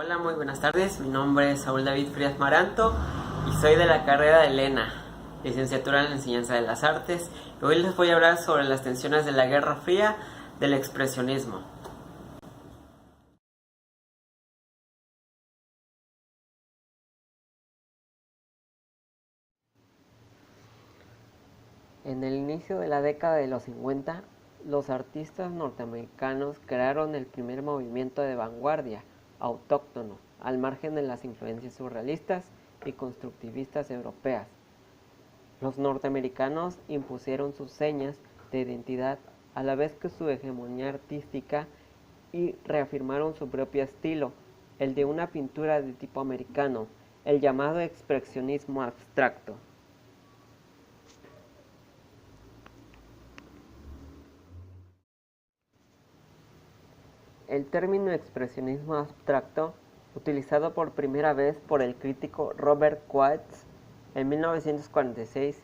Hola, muy buenas tardes. Mi nombre es Saúl David Frías Maranto y soy de la carrera de LENA, licenciatura en la enseñanza de las artes. Y hoy les voy a hablar sobre las tensiones de la Guerra Fría del expresionismo. En el inicio de la década de los 50, los artistas norteamericanos crearon el primer movimiento de vanguardia autóctono, al margen de las influencias surrealistas y constructivistas europeas. Los norteamericanos impusieron sus señas de identidad a la vez que su hegemonía artística y reafirmaron su propio estilo, el de una pintura de tipo americano, el llamado expresionismo abstracto. El término expresionismo abstracto, utilizado por primera vez por el crítico Robert Quast en 1946,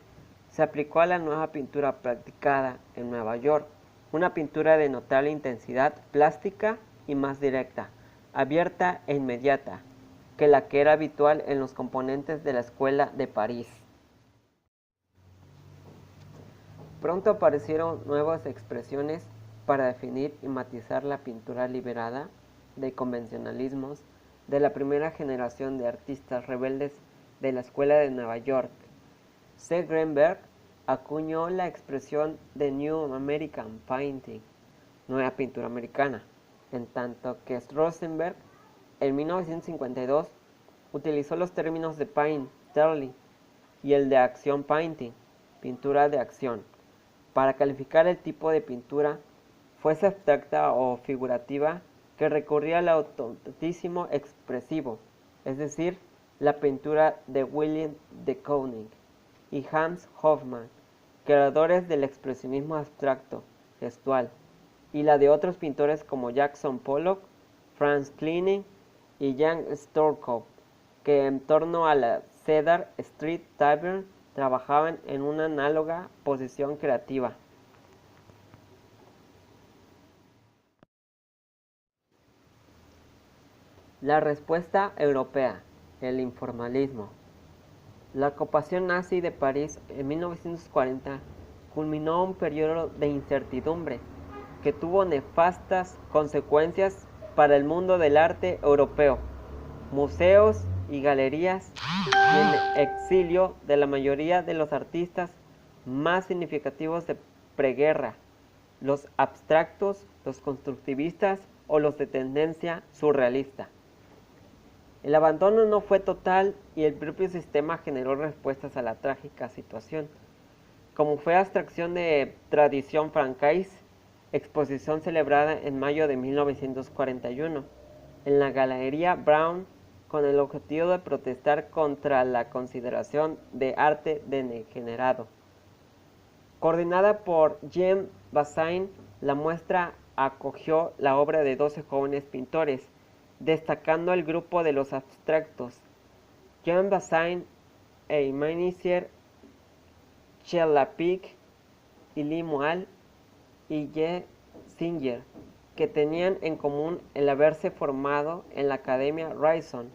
se aplicó a la nueva pintura practicada en Nueva York, una pintura de notable intensidad plástica y más directa, abierta e inmediata, que la que era habitual en los componentes de la Escuela de París. Pronto aparecieron nuevas expresiones para definir y matizar la pintura liberada de convencionalismos de la primera generación de artistas rebeldes de la Escuela de Nueva York. C. Greenberg acuñó la expresión de New American Painting, nueva pintura americana, en tanto que Rosenberg en 1952 utilizó los términos de paint, sterling, y el de action painting, pintura de acción, para calificar el tipo de pintura, fuese abstracta o figurativa, que recurría al autentísimo expresivo, es decir, la pintura de William de Kooning y Hans Hofmann, creadores del expresionismo abstracto gestual, y la de otros pintores como Jackson Pollock, Franz Kline y Jan Stokoe, que en torno a la Cedar Street Tavern trabajaban en una análoga posición creativa. La respuesta europea, el informalismo. La ocupación nazi de París en 1940 culminó un periodo de incertidumbre que tuvo nefastas consecuencias para el mundo del arte europeo, museos y galerías, y el exilio de la mayoría de los artistas más significativos de preguerra, los abstractos, los constructivistas o los de tendencia surrealista. El abandono no fue total y el propio sistema generó respuestas a la trágica situación, como fue Abstracción de Tradición Francais, exposición celebrada en mayo de 1941 en la Galería Brown con el objetivo de protestar contra la consideración de arte degenerado. Coordinada por Jean Bassin, la muestra acogió la obra de 12 jóvenes pintores, destacando el grupo de los abstractos, Jean Bassin, Emmanuel Chelapic, Elie Moal y Ye Singer, que tenían en común el haberse formado en la Academia Ryerson,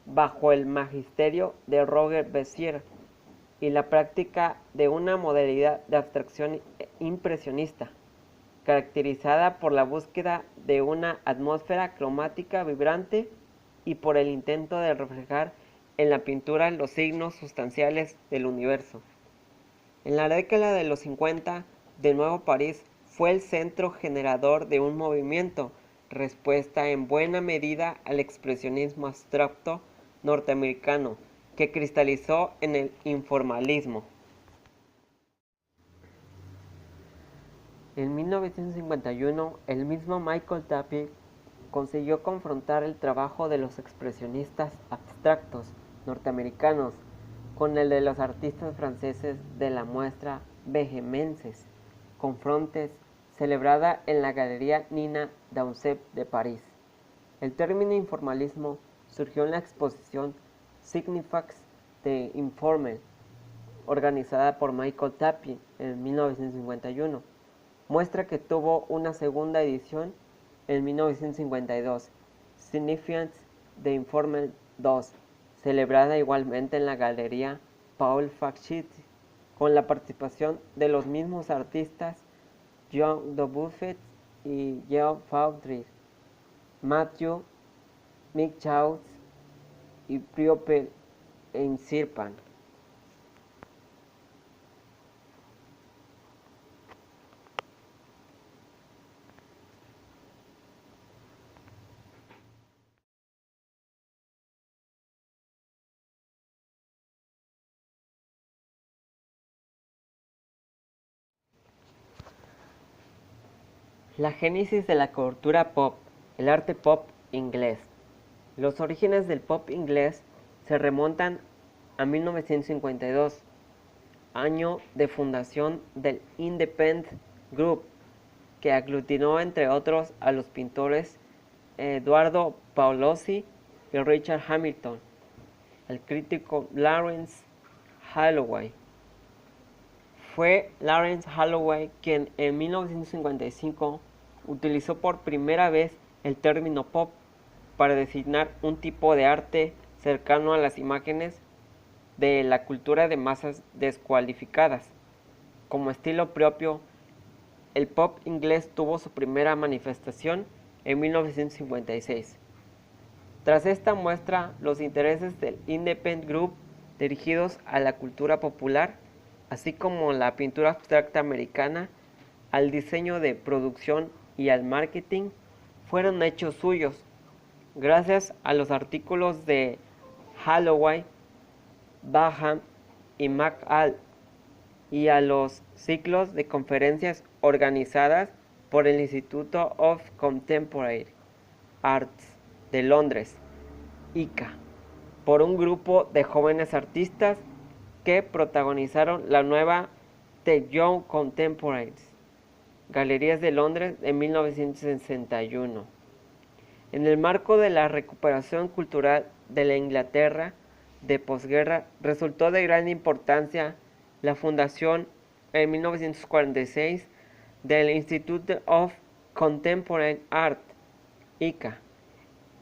bajo el magisterio de Roger Bessier, y la práctica de una modalidad de abstracción impresionista, caracterizada por la búsqueda de una atmósfera cromática vibrante y por el intento de reflejar en la pintura los signos sustanciales del universo. En la década de los 50, de nuevo París fue el centro generador de un movimiento, respuesta en buena medida al expresionismo abstracto norteamericano, que cristalizó en el informalismo. En 1951, el mismo Michael Tapier consiguió confrontar el trabajo de los expresionistas abstractos norteamericanos con el de los artistas franceses de la muestra Vehemence Confrontes, celebrada en la Galería Nina Dauncet de París. El término informalismo surgió en la exposición Signifax de Informel, organizada por Michael Tapier en 1951. Muestra que tuvo una segunda edición en 1952, Significance The Informal 2, celebrada igualmente en la Galería Paul Facchetti, con la participación de los mismos artistas John Dubuffet y Geoff Faudrich, Matthew Mitchell y Priopel en Sirpan. La génesis de la cultura pop, el arte pop inglés. Los orígenes del pop inglés se remontan a 1952, año de fundación del Independent Group, que aglutinó entre otros a los pintores Eduardo Paolozzi y Richard Hamilton, el crítico Lawrence Holloway. Fue Lawrence Holloway quien en 1955 utilizó por primera vez el término pop para designar un tipo de arte cercano a las imágenes de la cultura de masas descualificadas. Como estilo propio, el pop inglés tuvo su primera manifestación en 1956. Tras esta muestra, los intereses del Independent Group dirigidos a la cultura popular, así como la pintura abstracta americana, al diseño de producción y al marketing, fueron hechos suyos, gracias a los artículos de Holloway, Baham y McCall, y a los ciclos de conferencias organizadas por el Institute of Contemporary Arts de Londres, ICA, por un grupo de jóvenes artistas que protagonizaron la nueva The Young Contemporaries, Galerías de Londres en 1961. En el marco de la recuperación cultural de la Inglaterra de posguerra, resultó de gran importancia la fundación en 1946 del Institute of Contemporary Art, ICA.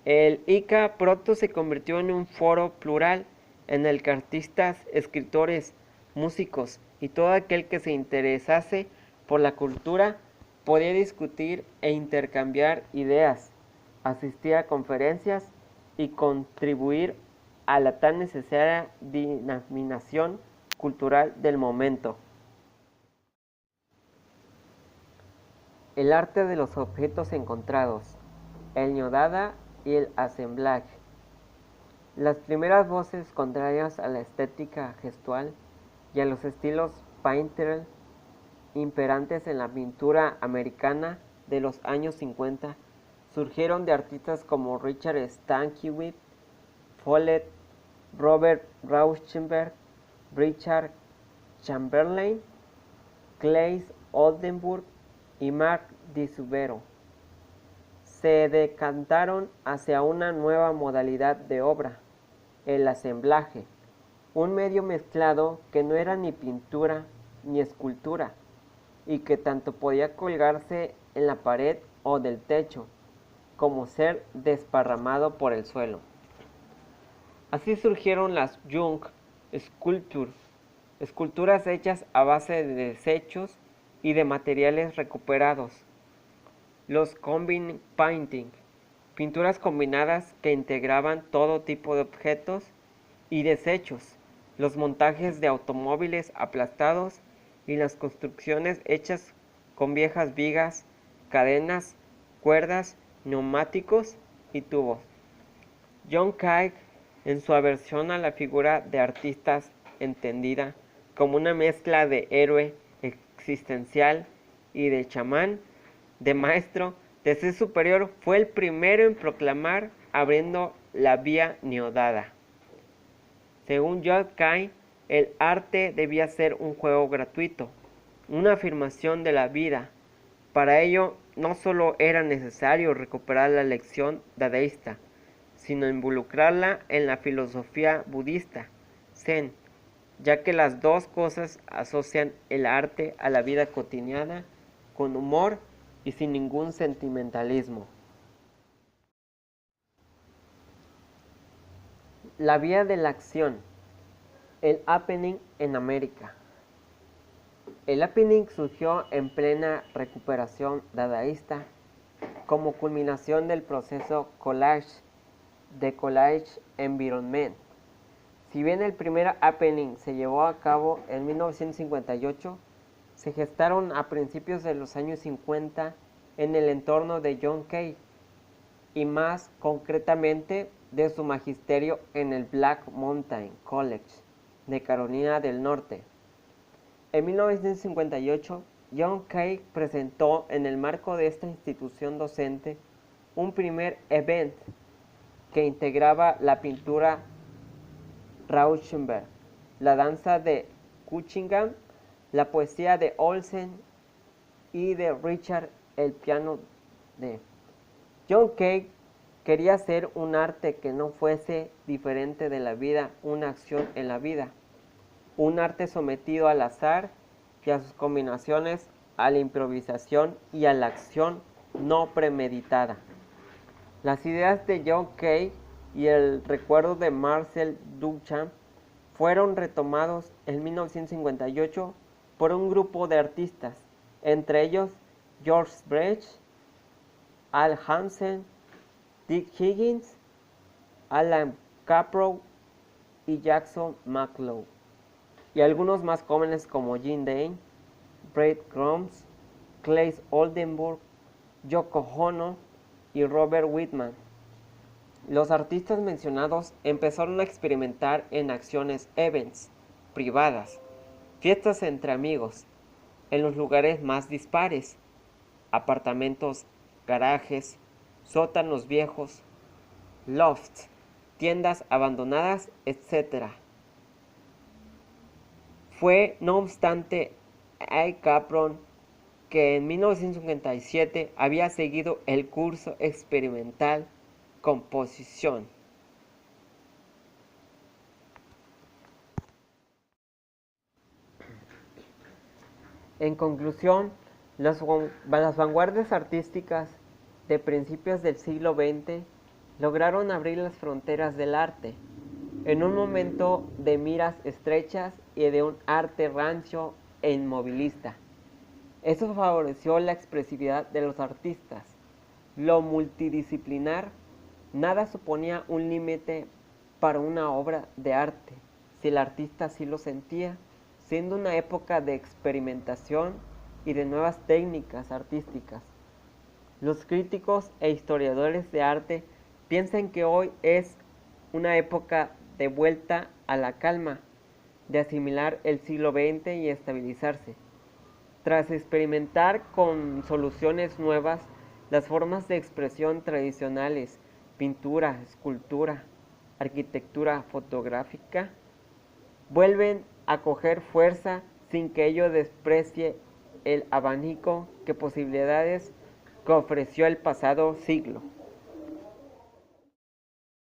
El ICA pronto se convirtió en un foro plural en el que artistas, escritores, músicos y todo aquel que se interesase por la cultura podía discutir e intercambiar ideas, asistir a conferencias y contribuir a la tan necesaria dinamización cultural del momento. El arte de los objetos encontrados, el ñodada y el assemblaje. Las primeras voces contrarias a la estética gestual y a los estilos painterly imperantes en la pintura americana de los años 50 surgieron de artistas como Richard Stankiewicz, Follett, Robert Rauschenberg, Richard Chamberlain, Claes Oldenburg y Mark Di Subero. Se decantaron hacia una nueva modalidad de obra, el assemblaje, un medio mezclado que no era ni pintura ni escultura y que tanto podía colgarse en la pared o del techo, como ser desparramado por el suelo. Así surgieron las Junk Sculpture, esculturas hechas a base de desechos y de materiales recuperados. Los Combined Painting, pinturas combinadas que integraban todo tipo de objetos y desechos, los montajes de automóviles aplastados y las construcciones hechas con viejas vigas, cadenas, cuerdas, neumáticos y tubos. John Cage, en su aversión a la figura de artistas entendida como una mezcla de héroe existencial y de chamán, de maestro, de ser superior, fue el primero en proclamar abriendo la vía ñodada. Según John Cage, el arte debía ser un juego gratuito, una afirmación de la vida. Para ello, no solo era necesario recuperar la lección dadaísta, sino involucrarla en la filosofía budista, Zen, ya que las dos cosas asocian el arte a la vida cotidiana con humor y sin ningún sentimentalismo. La vía de la acción. El happening en América. El happening surgió en plena recuperación dadaísta como culminación del proceso collage de Collage Environment. Si bien el primer happening se llevó a cabo en 1958, se gestaron a principios de los años 50 en el entorno de John Kay y más concretamente de su magisterio en el Black Mountain College de Carolina del Norte. En 1958, John Kay presentó en el marco de esta institución docente un primer event que integraba la pintura Rauschenberg, la danza de Cunningham, la poesía de Olsen y de Richard el piano de John Kay. Quería hacer un arte que no fuese diferente de la vida, una acción en la vida, un arte sometido al azar y a sus combinaciones, a la improvisación y a la acción no premeditada. Las ideas de John Kay y el recuerdo de Marcel Duchamp fueron retomados en 1958 por un grupo de artistas, entre ellos George Brecht, Al Hansen, Dick Higgins, Alan Caprow y Jackson McLeod, y algunos más jóvenes como Jim Dane, Brett Grams, Claes Oldenburg, Yoko Ono y Robert Whitman. Los artistas mencionados empezaron a experimentar en acciones events privadas, fiestas entre amigos, en los lugares más dispares, apartamentos, garajes, sótanos viejos, lofts, tiendas abandonadas, etc. Fue, no obstante, Al Capron que en 1957 había seguido el curso experimental composición. En conclusión, las vanguardias artísticas de principios del siglo XX lograron abrir las fronteras del arte, en un momento de miras estrechas y de un arte rancio e inmovilista. Eso favoreció la expresividad de los artistas. Lo multidisciplinar nada suponía un límite para una obra de arte, si el artista así lo sentía, siendo una época de experimentación y de nuevas técnicas artísticas. Los críticos e historiadores de arte piensan que hoy es una época de vuelta a la calma, de asimilar el siglo XX y estabilizarse. Tras experimentar con soluciones nuevas, las formas de expresión tradicionales, pintura, escultura, arquitectura fotográfica, vuelven a coger fuerza sin que ello desprecie el abanico que posibilidades que ofreció el pasado siglo.